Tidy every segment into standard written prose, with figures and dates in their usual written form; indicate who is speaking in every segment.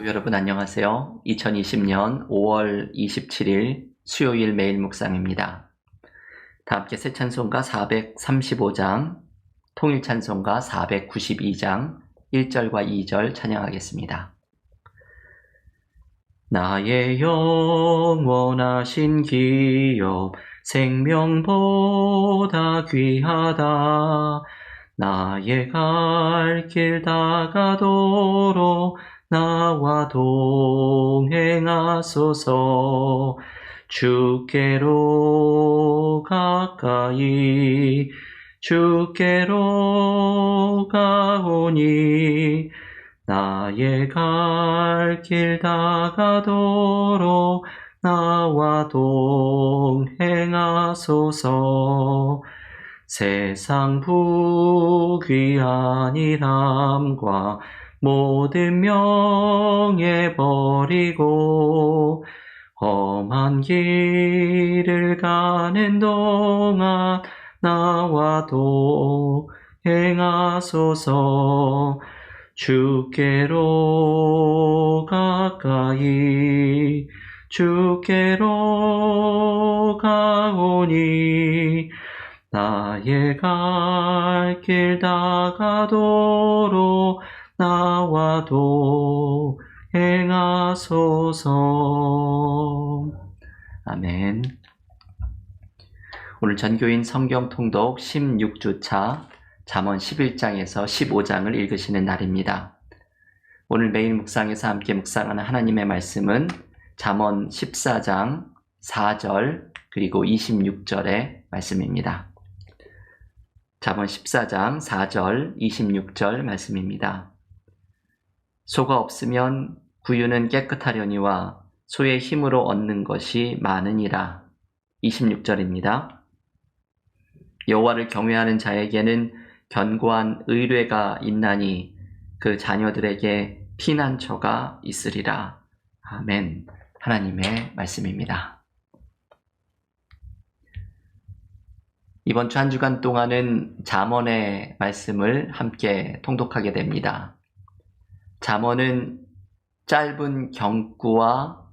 Speaker 1: 여러분 안녕하세요. 2020년 5월 27일 수요일 매일 묵상입니다. 다 함께 새 찬송가 435장, 통일 찬송가 492장 1절과 2절 찬양하겠습니다. 나의 영원하신 기업 생명보다 귀하다. 나의 갈 길 다가도록 나와 동행하소서. 주께로 가까이 주께로 가오니 나의 갈 길 다가도록 나와 동행하소서. 세상 부귀한 일함과 모든 명예 버리고 험한 길을 가는 동안 나와 동행하소서. 주께로 가까이 주께로 가오니 나의 갈 길 다가도록 나와 동행하소서. 아멘. 오늘 전교인 성경 통독 16주차 잠언 11장에서 15장을 읽으시는 날입니다. 오늘 매일 묵상에서 함께 묵상하는 하나님의 말씀은 잠언 14장 4절 그리고 26절의 말씀입니다. 잠언 14장 4절 26절 말씀입니다. 소가 없으면 구유는 깨끗하려니와 소의 힘으로 얻는 것이 많으니라. 26절입니다. 여호와를 경외하는 자에게는 견고한 의뢰가 있나니 그 자녀들에게 피난처가 있으리라. 아멘. 하나님의 말씀입니다. 이번 주 한 주간 동안은 잠언의 말씀을 함께 통독하게 됩니다. 잠언은 짧은 경구와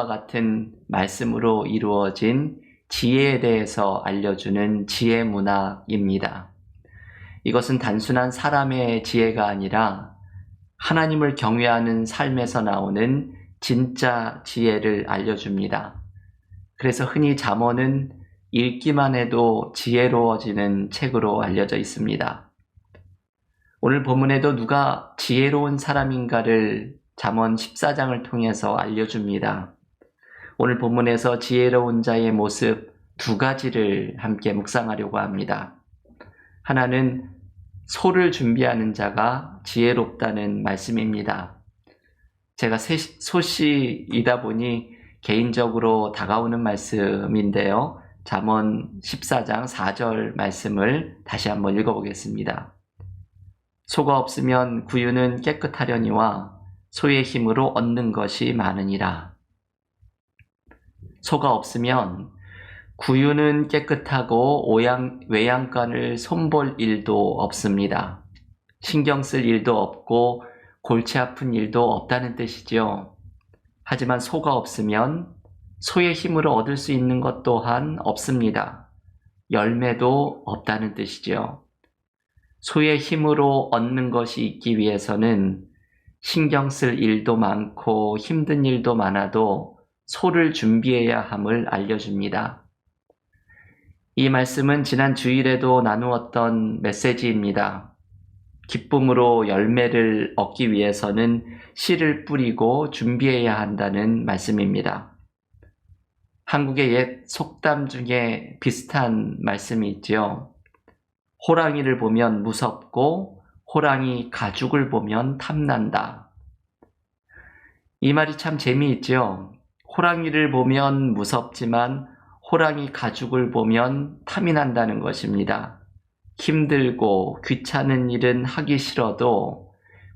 Speaker 1: 같은 말씀으로 이루어진 지혜에 대해서 알려주는 지혜 문학입니다. 이것은 단순한 사람의 지혜가 아니라 하나님을 경외하는 삶에서 나오는 진짜 지혜를 알려줍니다. 그래서 흔히 잠언은 읽기만 해도 지혜로워지는 책으로 알려져 있습니다. 오늘 본문에도 누가 지혜로운 사람인가를 잠언 14장을 통해서 알려줍니다. 오늘 본문에서 지혜로운 자의 모습 두 가지를 함께 묵상하려고 합니다. 하나는 소를 준비하는 자가 지혜롭다는 말씀입니다. 제가 소씨이다 보니 개인적으로 다가오는 말씀인데요. 잠언 14장 4절 말씀을 다시 한번 읽어보겠습니다. 소가 없으면 구유는 깨끗하려니와 소의 힘으로 얻는 것이 많으니라. 소가 없으면 구유는 깨끗하고 외양간을 손볼 일도 없습니다. 신경 쓸 일도 없고 골치 아픈 일도 없다는 뜻이죠. 하지만 소가 없으면 소의 힘으로 얻을 수 있는 것 또한 없습니다. 열매도 없다는 뜻이죠. 소의 힘으로 얻는 것이 있기 위해서는 신경 쓸 일도 많고 힘든 일도 많아도 소를 준비해야 함을 알려줍니다. 이 말씀은 지난 주일에도 나누었던 메시지입니다. 기쁨으로 열매를 얻기 위해서는 씨를 뿌리고 준비해야 한다는 말씀입니다. 한국의 옛 속담 중에 비슷한 말씀이 있죠. 호랑이를 보면 무섭고 호랑이 가죽을 보면 탐난다. 이 말이 참 재미있죠. 호랑이를 보면 무섭지만 호랑이 가죽을 보면 탐이 난다는 것입니다. 힘들고 귀찮은 일은 하기 싫어도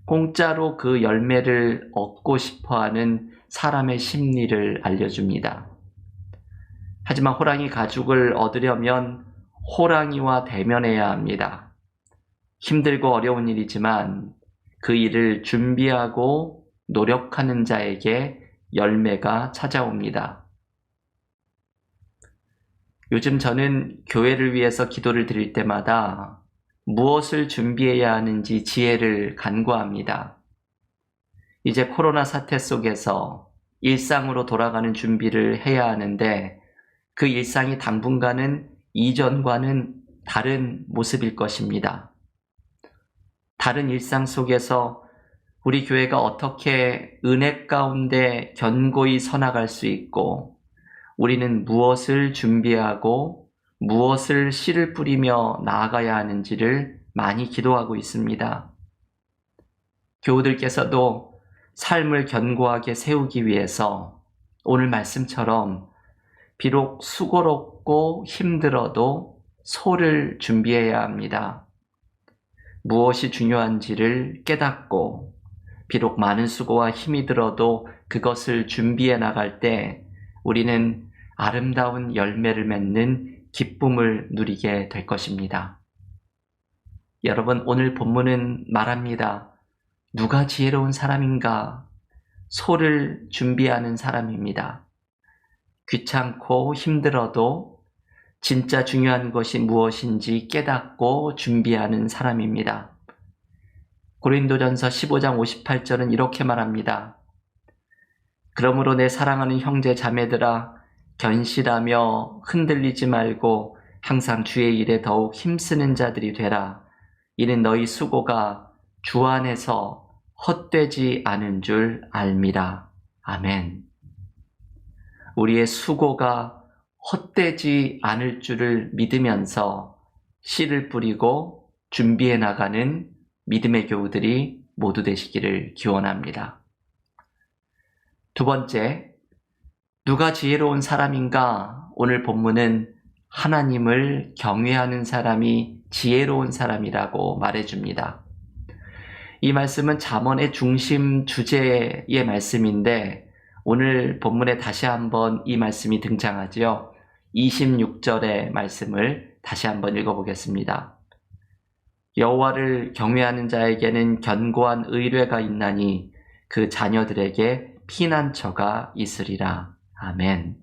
Speaker 1: 공짜로 그 열매를 얻고 싶어하는 사람의 심리를 알려줍니다. 하지만 호랑이 가죽을 얻으려면 호랑이와 대면해야 합니다. 힘들고 어려운 일이지만 그 일을 준비하고 노력하는 자에게 열매가 찾아옵니다. 요즘 저는 교회를 위해서 기도를 드릴 때마다 무엇을 준비해야 하는지 지혜를 간구합니다. 이제 코로나 사태 속에서 일상으로 돌아가는 준비를 해야 하는데 그 일상이 당분간은 이전과는 다른 모습일 것입니다. 다른 일상 속에서 우리 교회가 어떻게 은혜 가운데 견고히 서나갈 수 있고 우리는 무엇을 준비하고 무엇을 씨를 뿌리며 나아가야 하는지를 많이 기도하고 있습니다. 교우들께서도 삶을 견고하게 세우기 위해서 오늘 말씀처럼 비록 수고롭고 힘들어도 소를 준비해야 합니다. 무엇이 중요한지를 깨닫고 비록 많은 수고와 힘이 들어도 그것을 준비해 나갈 때 우리는 아름다운 열매를 맺는 기쁨을 누리게 될 것입니다. 여러분, 오늘 본문은 말합니다. 누가 지혜로운 사람인가? 소를 준비하는 사람입니다. 귀찮고 힘들어도 진짜 중요한 것이 무엇인지 깨닫고 준비하는 사람입니다. 고린도전서 15장 58절은 이렇게 말합니다. 그러므로 내 사랑하는 형제 자매들아 견실하며 흔들리지 말고 항상 주의 일에 더욱 힘쓰는 자들이 되라. 이는 너희 수고가 주 안에서 헛되지 않은 줄 알미라. 아멘. 우리의 수고가 헛되지 않을 줄을 믿으면서 씨를 뿌리고 준비해 나가는 믿음의 교우들이 모두 되시기를 기원합니다. 두 번째, 누가 지혜로운 사람인가? 오늘 본문은 하나님을 경외하는 사람이 지혜로운 사람이라고 말해줍니다. 이 말씀은 잠언의 중심 주제의 말씀인데 오늘 본문에 다시 한번 이 말씀이 등장하지요. 26절의 말씀을 다시 한번 읽어보겠습니다. 여호와를 경외하는 자에게는 견고한 의뢰가 있나니 그 자녀들에게 피난처가 있으리라. 아멘.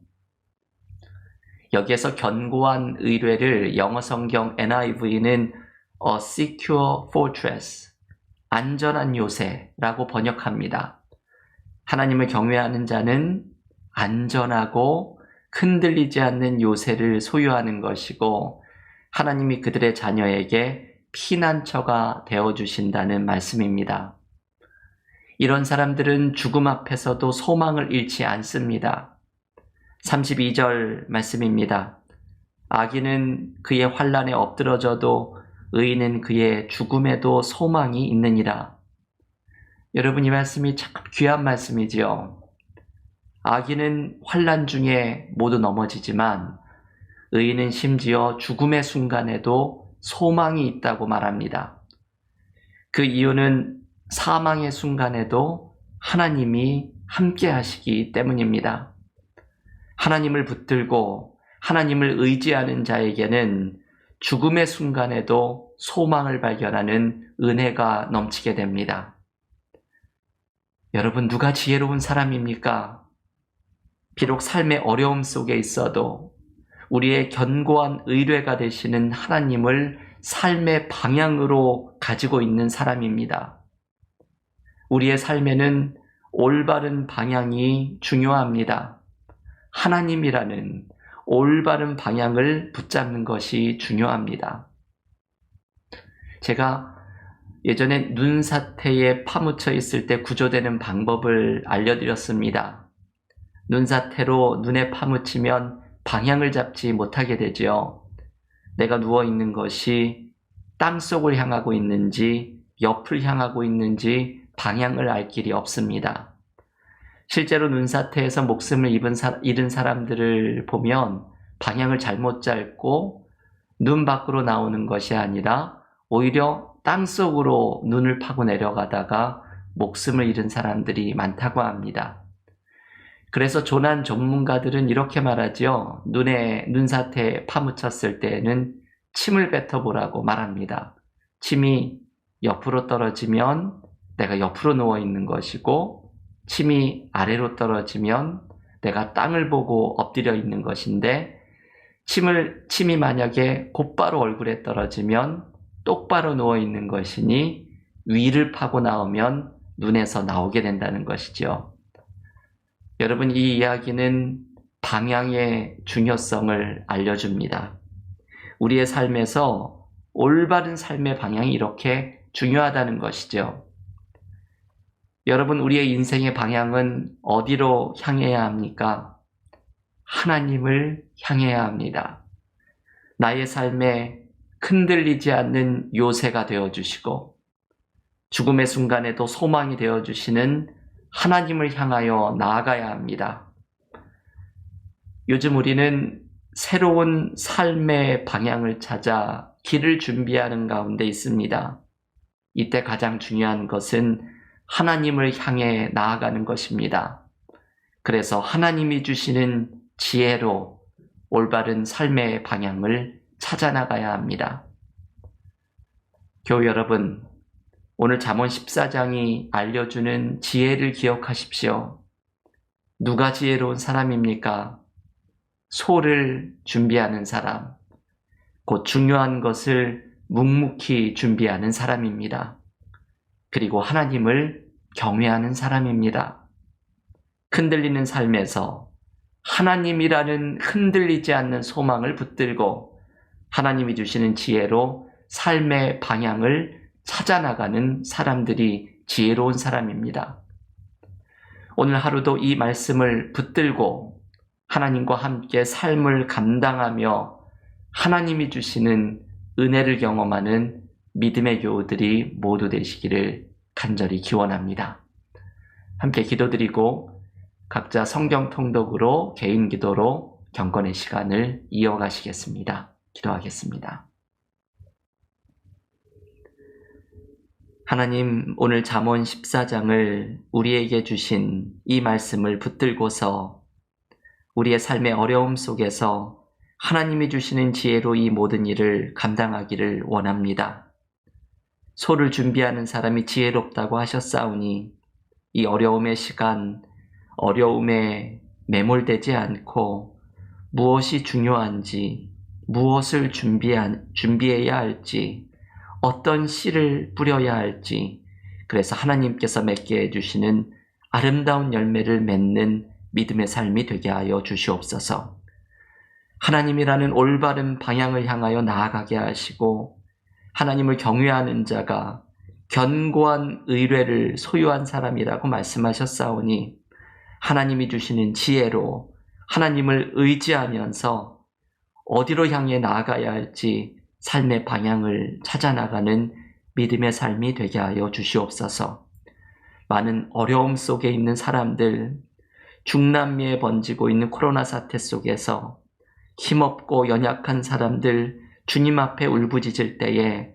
Speaker 1: 여기에서 견고한 의뢰를 영어 성경 NIV는 a secure fortress, 안전한 요새라고 번역합니다. 하나님을 경외하는 자는 안전하고 흔들리지 않는 요새를 소유하는 것이고 하나님이 그들의 자녀에게 피난처가 되어주신다는 말씀입니다. 이런 사람들은 죽음 앞에서도 소망을 잃지 않습니다. 32절 말씀입니다. 악인은 그의 환난에 엎드러져도 의인은 그의 죽음에도 소망이 있느니라. 여러분, 이 말씀이 참 귀한 말씀이지요. 악인은 환난 중에 모두 넘어지지만 의인은 심지어 죽음의 순간에도 소망이 있다고 말합니다. 그 이유는 사망의 순간에도 하나님이 함께 하시기 때문입니다. 하나님을 붙들고 하나님을 의지하는 자에게는 죽음의 순간에도 소망을 발견하는 은혜가 넘치게 됩니다. 여러분, 누가 지혜로운 사람입니까? 비록 삶의 어려움 속에 있어도 우리의 견고한 의뢰가 되시는 하나님을 삶의 방향으로 가지고 있는 사람입니다. 우리의 삶에는 올바른 방향이 중요합니다. 하나님이라는 올바른 방향을 붙잡는 것이 중요합니다. 제가 예전에 눈사태에 파묻혀 있을 때 구조되는 방법을 알려드렸습니다. 눈사태로 눈에 파묻히면 방향을 잡지 못하게 되지요. 내가 누워있는 것이 땅속을 향하고 있는지 옆을 향하고 있는지 방향을 알 길이 없습니다. 실제로 눈사태에서 목숨을 잃은 사람들을 보면 방향을 잘못 잡고 눈 밖으로 나오는 것이 아니라 오히려 땅속으로 눈을 파고 내려가다가 목숨을 잃은 사람들이 많다고 합니다. 그래서 조난 전문가들은 이렇게 말하죠. 눈사태에 파묻혔을 때에는 침을 뱉어보라고 말합니다. 침이 옆으로 떨어지면 내가 옆으로 누워 있는 것이고 침이 아래로 떨어지면 내가 땅을 보고 엎드려 있는 것인데 침이 만약에 곧바로 얼굴에 떨어지면 똑바로 누워 있는 것이니 위를 파고 나오면 눈에서 나오게 된다는 것이죠. 여러분, 이 이야기는 방향의 중요성을 알려줍니다. 우리의 삶에서 올바른 삶의 방향이 이렇게 중요하다는 것이죠. 여러분, 우리의 인생의 방향은 어디로 향해야 합니까? 하나님을 향해야 합니다. 나의 삶에 흔들리지 않는 요새가 되어주시고 죽음의 순간에도 소망이 되어주시는 하나님을 향하여 나아가야 합니다. 요즘 우리는 새로운 삶의 방향을 찾아 길을 준비하는 가운데 있습니다. 이때 가장 중요한 것은 하나님을 향해 나아가는 것입니다. 그래서 하나님이 주시는 지혜로 올바른 삶의 방향을 찾아 나가야 합니다. 교우 여러분, 오늘 잠언 14장이 알려주는 지혜를 기억하십시오. 누가 지혜로운 사람입니까? 소를 준비하는 사람, 곧 중요한 것을 묵묵히 준비하는 사람입니다. 그리고 하나님을 경외하는 사람입니다. 흔들리는 삶에서 하나님이라는 흔들리지 않는 소망을 붙들고 하나님이 주시는 지혜로 삶의 방향을 찾아나가는 사람들이 지혜로운 사람입니다. 오늘 하루도 이 말씀을 붙들고 하나님과 함께 삶을 감당하며 하나님이 주시는 은혜를 경험하는 믿음의 교우들이 모두 되시기를 간절히 기원합니다. 함께 기도드리고 각자 성경 통독으로 개인 기도로 경건의 시간을 이어가시겠습니다. 기도하겠습니다. 하나님, 오늘 잠언 14장을 우리에게 주신 이 말씀을 붙들고서 우리의 삶의 어려움 속에서 하나님이 주시는 지혜로 이 모든 일을 감당하기를 원합니다. 소를 준비하는 사람이 지혜롭다고 하셨사오니 이 어려움의 시간, 어려움에 매몰되지 않고 무엇이 중요한지, 무엇을 준비해야 할지, 어떤 씨를 뿌려야 할지, 그래서 하나님께서 맺게 해주시는 아름다운 열매를 맺는 믿음의 삶이 되게 하여 주시옵소서. 하나님이라는 올바른 방향을 향하여 나아가게 하시고 하나님을 경외하는 자가 견고한 의뢰를 소유한 사람이라고 말씀하셨사오니 하나님이 주시는 지혜로 하나님을 의지하면서 어디로 향해 나아가야 할지 삶의 방향을 찾아나가는 믿음의 삶이 되게 하여 주시옵소서. 많은 어려움 속에 있는 사람들, 중남미에 번지고 있는 코로나 사태 속에서 힘없고 연약한 사람들 주님 앞에 울부짖을 때에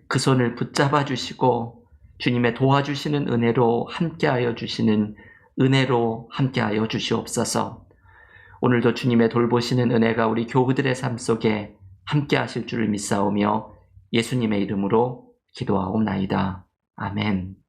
Speaker 1: 그 손을 붙잡아 주시고 주님의 도와주시는 은혜로 함께하여 주시는 은혜로 함께하여 주시옵소서. 오늘도 주님의 돌보시는 은혜가 우리 교우들의 삶 속에 함께하실 줄을 믿사오며 예수님의 이름으로 기도하옵나이다. 아멘.